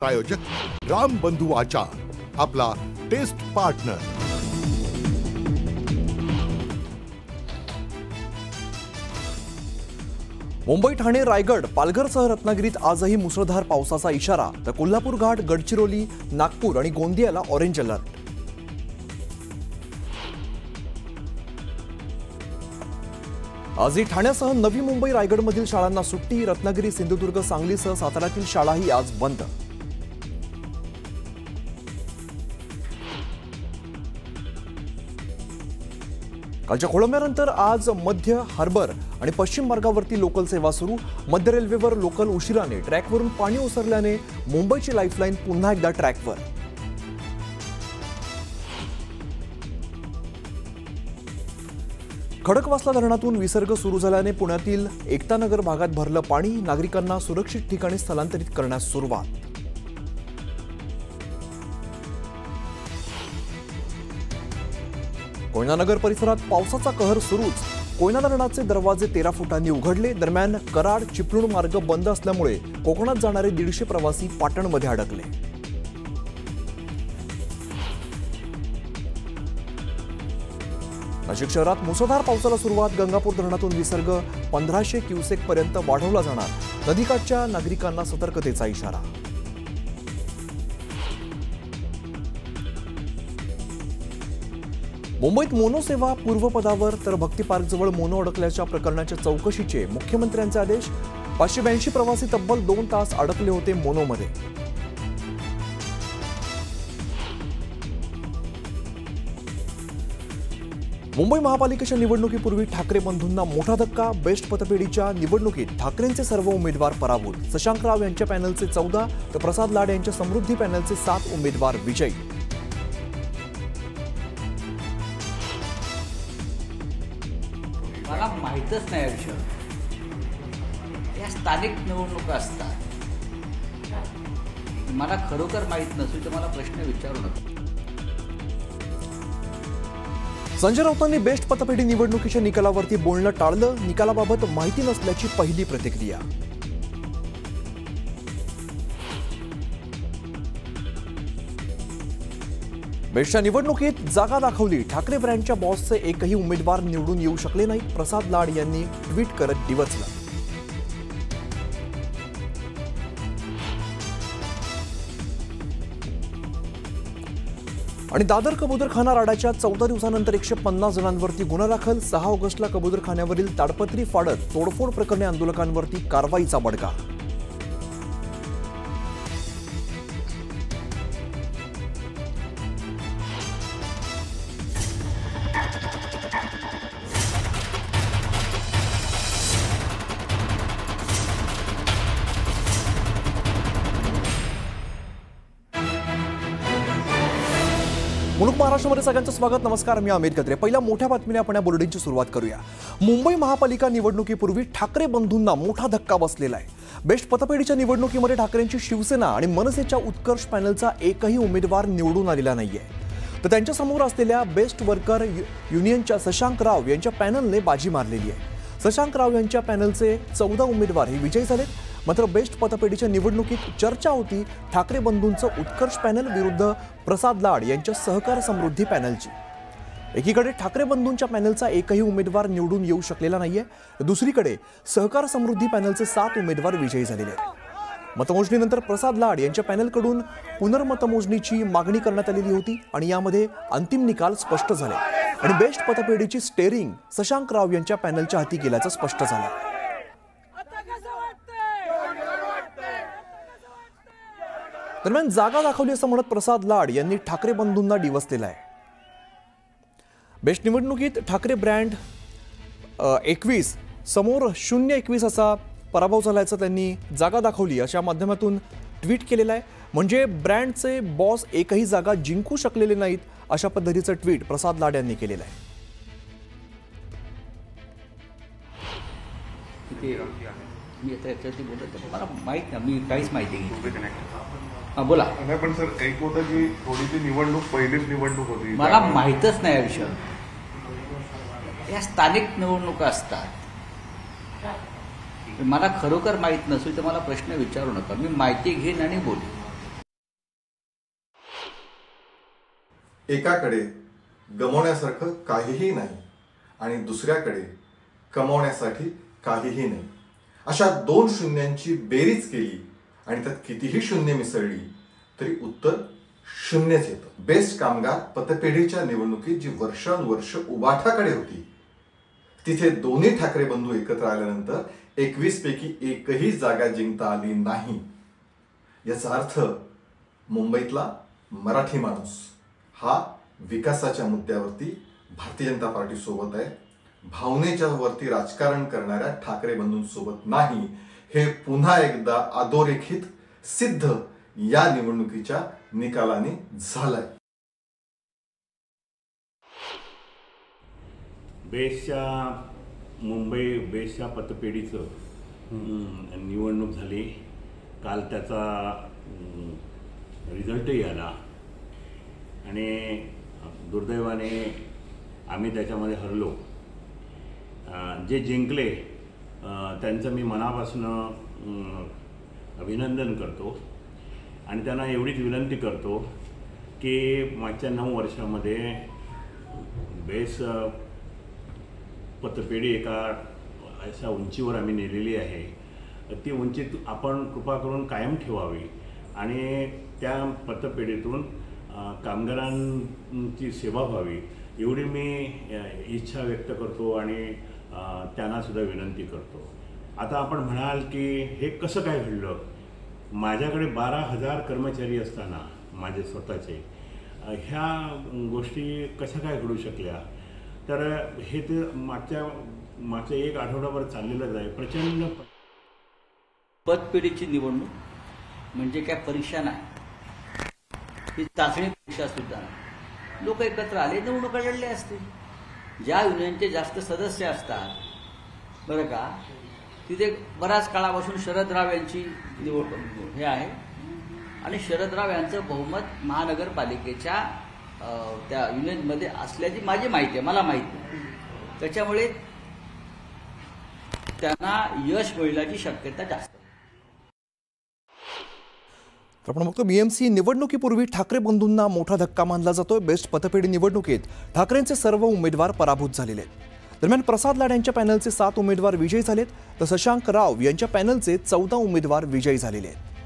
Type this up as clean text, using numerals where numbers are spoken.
प्रायोजक राम बंधू आचार, आपला टेस्ट पार्टनर। मुंबई, ठाणे, रायगड, पालघरसह रत्नागिरीत आजही मुसळधार पावसाचा इशारा, तर कोल्हापूर घाट, गडचिरोली, नागपूर आणि गोंदियाला ऑरेंज अलर्ट। आजही ठाण्यासह नवी मुंबई, रायगडमधील शाळांना सुट्टी, रत्नागिरी, सिंधुदुर्ग, सांगलीसह साताऱ्यातील शाळाही आज बंद। कालच्या खोळंब्यानंतर आज मध्य, हार्बर आणि पश्चिम मार्गावरती लोकल सेवा सुरू। मध्य रेल्वेवर लोकल उशिराने, ट्रॅकवरून पाणी ओसरल्याने मुंबईची लाईफलाईन पुन्हा एकदा ट्रॅकवर। खडकवासला धरणातून विसर्ग सुरू झाल्याने पुण्यातील एकतानगर भागात भरलं पाणी, नागरिकांना सुरक्षित ठिकाणी स्थलांतरित करण्यास सुरुवात। कोयना नगर परिसरात पावसाचा कहर सुरूच, कोयना धरणाचे दरवाजे 13 फुटांनी उघडले। दरम्यान कराड, चिपळूण मार्ग बंद असल्यामुळे कोकणात जाणारे 150 प्रवासी पाटणमध्ये अडकले। नाशिक शहरात मुसळधार पावसाला सुरुवात, गंगापूर धरणातून विसर्ग 1500 क्युसेक पर्यंत वाढवला जाणार, नदीकाठच्या नागरिकांना सतर्कतेचा इशारा। मुंबईत मोनो सेवा पूर्वपदावर, तर भक्ती पार्कजवळ मोनो अडकल्याच्या प्रकरणाच्या चौकशीचे मुख्यमंत्र्यांचे आदेश। 582 प्रवासी तब्बल 2 तास अडकले होते मोनोमध्ये। मुंबई महापालिकेच्या निवडणुकीपूर्वी ठाकरे बंधूंना मोठा धक्का, बेस्ट पतपेढीच्या निवडणुकीत ठाकरेंचे सर्व उमेदवार पराभूत। शशांक राव यांच्या पॅनलचे 14 तर प्रसाद लाड यांच्या समृद्धी पॅनलचे 7 उमेदवार विजयी। मला माहीतच नाही विषय, या स्थानिक निवडणुका असतात, मला खरोखर माहीत नसेल तर मला प्रश्न विचारू नका। संजय राऊतांनी बेस्ट पतपेढी निवडणुकीच्या निकालावरती बोलणं टाळलं, निकालाबाबत माहिती नसल्याची पहिली प्रतिक्रिया। बेस्टच्या निवडणुकीत जागा दाखवली, ठाकरे ब्रँडच्या बॉसचे एकही उमेदवार निवडून येऊ शकले नाही, प्रसाद लाड यांनी ट्विट करत डिवचलं। आणि दादर कबूतरखाना राडाच्या 14 दिवसानंतर 150 जणांवरती गुन्हा दाखल। 6 ऑगस्टला कबूतरखान्यावरील ताडपत्री फाडत तोडफोड प्रकरणी आंदोलकांवरती कारवाईचा बडगा। मुलुक महाराष्ट्रामध्ये सगळ्यांचं स्वागत। नमस्कार, मी अमित गत्रे। पहिल्या मोठ्या बातमीने आपण या बुलेटिनची सुरुवात करूया। मुंबई महापालिका निवडणुकीपूर्वी ठाकरे बंधूंना मोठा धक्का बसलेला आहे। बेस्ट पतपेढीच्या निवडणुकीमध्ये ठाकरेंची शिवसेना आणि मनसेच्या उत्कर्ष पॅनलचा एकही उमेदवार निवडून आलेला नाहीये, तर त्यांच्या समोर असलेल्या बेस्ट वर्कर युनियनच्या शशांक राव यांच्या पॅनलने बाजी मारलेली आहे। शशांक राव यांच्या पॅनलचे 14 उमेदवार हे विजयी झालेत। मात्र बेस्ट पतपेढीच्या निवडणुकीत चर्चा होती ठाकरे बंधूंचं उत्कर्ष पॅनल विरुद्ध प्रसाद लाड यांच्या सहकार समृद्धी पॅनलची। एकीकडे ठाकरे बंधूंच्या पॅनलचा एकही उमेदवार निवडून येऊ शकलेला नाहीये, दुसरीकडे सहकार समृद्धी पॅनलचे 7 उमेदवार विजयी झालेले आहेत। मतमोजणीनंतर प्रसाद लाड यांच्या पॅनलकडून पुनर्मतमोजणीची मागणी करण्यात आलेली होती आणि यामध्ये अंतिम निकाल स्पष्ट झाले आणि बेस्ट पतपेढीची स्टेअरिंग शशांक राव यांच्या पॅनलच्या हाती गेल्याचं स्पष्ट झालं। दरम्यान जागा दाखवली असं म्हणत प्रसाद लाड यांनी ठाकरे बंधूंना डिवचलेलं आहे। बेस्ट निवडणुकीत ठाकरे ब्रँड 21 समोर 0-21 असा पराभव झाल्याचं त्यांनी जागा दाखवली अशा माध्यमातून ट्विट केलेलं आहे। म्हणजे ब्रँडचे बॉस एकही जागा जिंकू शकलेले नाहीत अशा पद्धतीचं ट्विट प्रसाद लाड यांनी केलेलं आहे। मी आता याच्यावरती बोलत मला माहीत नाही, मी काहीच माहिती नाही। बोला। नाही पण सर, एक होतं की थोडीशी निवडणूक पहिलीच निवडणूक होती, मला माहीतच नाही विषय, या स्थानिक निवडणुका असतात, मला खरोखर माहित नसेल तर मला प्रश्न विचारू नका, मी माहिती घेईन आणि बोलेन। एकाकडे गमावण्यासारखं काहीही नाही आणि दुसऱ्याकडे कमावण्यासाठी काहीही नाही, अशा दोन शून्यांची बेरीज केली आणि त्यात कितीही शून्य मिसळली तरी उत्तर शून्यच येतं. बेस्ट कामगार पतपेढीच्या निवडणुकीत जी वर्षानुवर्ष उबाठाकडे होती, तिथे दोन्ही ठाकरे बंधू एकत्र आल्यानंतर 21 पैकी एकही जागा जिंकता आली नाही. याचा अर्थ मुंबईतला मराठी माणूस हा विकासाच्या मुद्द्यावरती भारतीय जनता पार्टी सोबत आहे, भावनेच्या वरती राजकारण करणाऱ्या ठाकरे बंधूंसोबत नाही. हे पुन्हा एकदा अधोरेखित सिद्ध या निवडणुकीच्या निकालाने झालंय. मुंबई बेस्टच्या पतपेढीचं निवडणूक झाली. काल त्याचा रिझल्टही आला आणि दुर्दैवाने आम्ही त्याच्यामध्ये हरलो. जे जिंकले त्यांचं मी मनापासून अभिनंदन करतो आणि त्यांना एवढीच विनंती करतो की मागच्या 9 वर्षामध्ये बेस पतपेढी एका अशा उंचीवर आम्ही नेलेली आहे. ती उंची आपण कृपा करून कायम ठेवावी आणि त्या पतपेढीतून कामगारांची सेवा व्हावी एवढी मी इच्छा व्यक्त करतो आणि त्यांनासुद्धा विनंती करतो. आता आपण म्हणाल की हे कसं काय घडलं? माझ्याकडे 12,000 कर्मचारी असताना माझे स्वतःचे ह्या गोष्टी कशा काय घडू शकल्या? तर हे ते मागच्या एक आठवडाभर चाललेलंच आहे. प्रचंड पतपेढीची निवडणूक म्हणजे काय परीक्षा नाही, ही चाचणी परीक्षा सुद्धा नाही. लोक एकत्र आले, निवडणुका लढल्या असतील. ज्या युनियनचे जास्त सदस्य असतात बरं का, तिथे बऱ्याच काळापासून शरदराव यांची निवड हे आहे आणि शरदराव यांचं बहुमत महानगरपालिकेच्या त्या युनियनमध्ये असल्याची माझी माहिती आहे, मला माहिती आहे. त्याच्यामुळे त्यांना यश मिळण्याची शक्यता जास्त. आपण बघतो बीएमसी निवडणुकीपूर्वी ठाकरे बंधूंना मोठा धक्का मानला जातोय. बेस्ट पतपेढी निवडणुकीत ठाकरेंचे सर्व उमेदवार पराभूत झालेले आहेत. दरम्यान प्रसाद लाड यांच्या पॅनलचे 7 उमेदवार विजयी झालेत, तर शशांक राव यांच्या पॅनलचे 14 उमेदवार विजयी झालेले आहेत.